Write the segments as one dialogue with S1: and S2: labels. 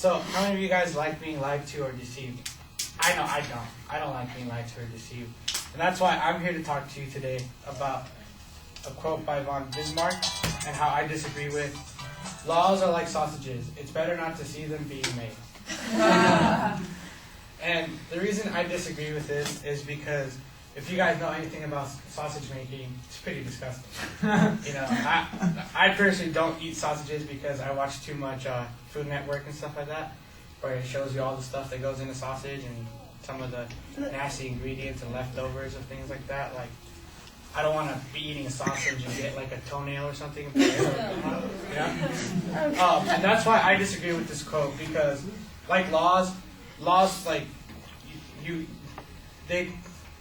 S1: So, how many of you guys like being lied to or deceived? I know I don't. I don't like being lied to or deceived. And that's why I'm here to talk to you today about a quote by von Bismarck and how I disagree with. Laws are like sausages. It's better not to see them being made. And the reason I disagree with this is because if you guys know anything about sausage making, it's pretty disgusting. I personally don't eat sausages because I watch too much Food Network and stuff like that, where it shows you all the stuff that goes into sausage and some of the nasty ingredients and leftovers and things like that. Like, I don't want to be eating a sausage and get like a toenail or something. And that's why I disagree with this quote, because like laws like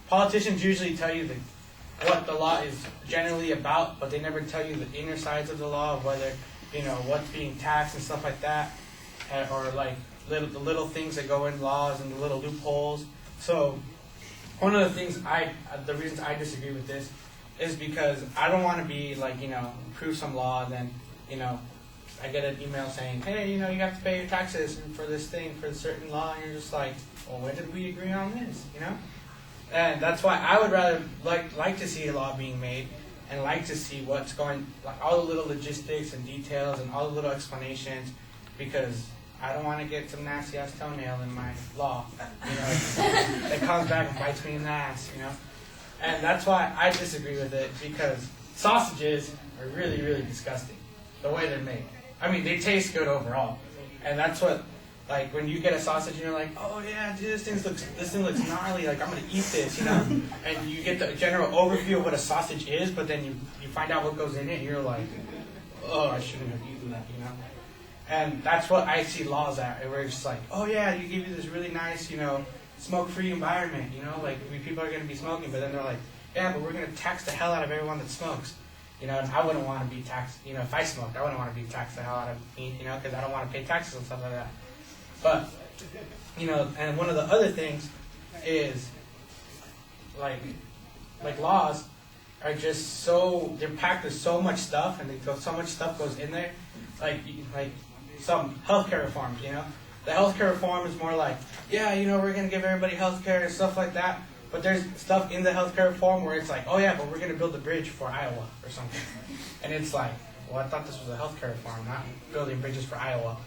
S1: politicians usually tell you what the law is generally about, but they never tell you the inner sides of the law, of whether, what's being taxed and stuff like that, or like the little things that go in laws and the little loopholes. So one of the the reasons I disagree with this is because I don't want to be like, prove some law, and then, I get an email saying, hey, you have to pay your taxes for this thing, for a certain law, and you're just like, well, when did we agree on this, And that's why I would rather like to see a law being made, and like to see what's going, like all the little logistics and details and all the little explanations, because I don't want to get some nasty ass toenail in my law, that comes back and bites me in the ass, And that's why I disagree with it, because sausages are really, really disgusting, the way they're made. I mean, they taste good overall, and that's what. Like when you get a sausage and you're like, oh yeah, dude, this thing looks gnarly. Like I'm gonna eat this, And you get the general overview of what a sausage is, but then you find out what goes in it, and you're like, oh, I shouldn't have eaten that, And that's what I see laws at, where it's just like, oh yeah, you give you this really nice, smoke-free environment, like people are gonna be smoking, but then they're like, yeah, but we're gonna tax the hell out of everyone that smokes. And I wouldn't want to be taxed. If I smoked, I wouldn't want to be taxed the hell out of me, because I don't want to pay taxes and stuff like that. But, and one of the other things is, like laws are just they're packed with so much stuff, and so much stuff goes in there. Like some healthcare reforms, The healthcare reform is more like, yeah, we're going to give everybody healthcare and stuff like that. But there's stuff in the healthcare reform where it's like, oh yeah, but we're going to build a bridge for Iowa or something. And it's like, well, I thought this was a healthcare reform, not building bridges for Iowa.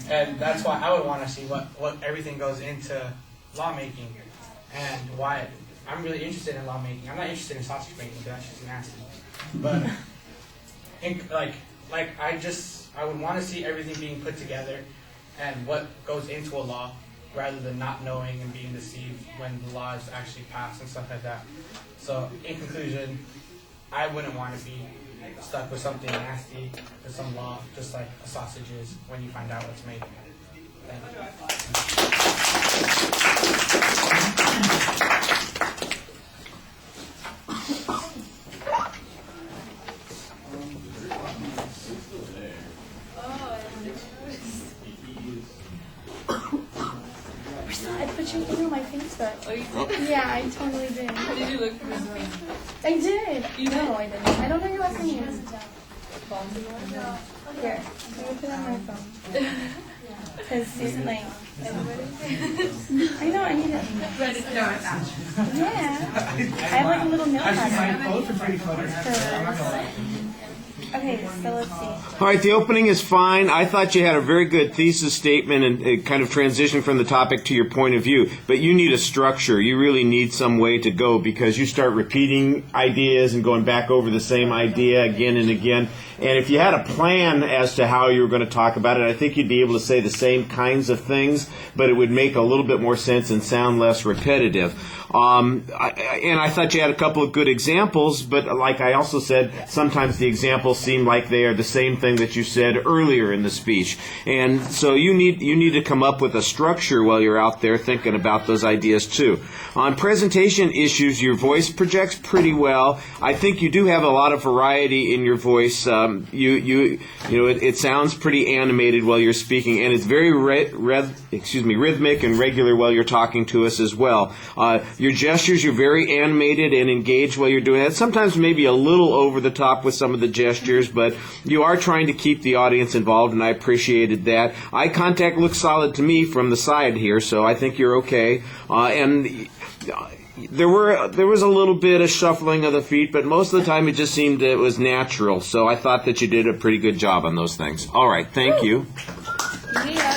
S1: And that's why I would want to see what everything goes into lawmaking, and why I'm really interested in lawmaking. I'm not interested in sausage making, because that's just nasty. But I would want to see everything being put together and what goes into a law, rather than not knowing and being deceived when the law is actually passed and stuff like that. So in conclusion, I wouldn't want to be stuck with something nasty, with some law, just like a sausage is when you find out what's made. Thank
S2: I put your thing on my Facebook.
S3: Oh, you did?
S2: Yeah, I totally did.
S3: Did you look for his name?
S2: I did. No, I didn't. I don't know your last name. Here, can you put it on my phone? Because Susan, I know, I need it. Yeah. I have like a little notepad. Okay, so let's see.
S4: All right, the opening is fine. I thought you had a very good thesis statement and kind of transition from the topic to your point of view. But you need a structure. You really need some way to go, because you start repeating ideas and going back over the same idea again and again. And if you had a plan as to how you were going to talk about it, I think you'd be able to say the same kinds of things, but it would make a little bit more sense and sound less repetitive. And I thought you had a couple of good examples, but like I also said, sometimes the examples seem like they are the same thing that you said earlier in the speech. And so you need to come up with a structure while you're out there thinking about those ideas too. On presentation issues, your voice projects pretty well. I think you do have a lot of variety in your voice. It sounds pretty animated while you're speaking, and it's very rhythmic and regular while you're talking to us as well. Your gestures, you're very animated and engaged while you're doing that. Sometimes maybe a little over the top with some of the gestures, others, but you are trying to keep the audience involved, and I appreciated that. Eye contact looks solid to me from the side here, so I think you're okay. There was a little bit of shuffling of the feet, but most of the time it was natural. So I thought that you did a pretty good job on those things. All right, thank you.
S3: Yeah.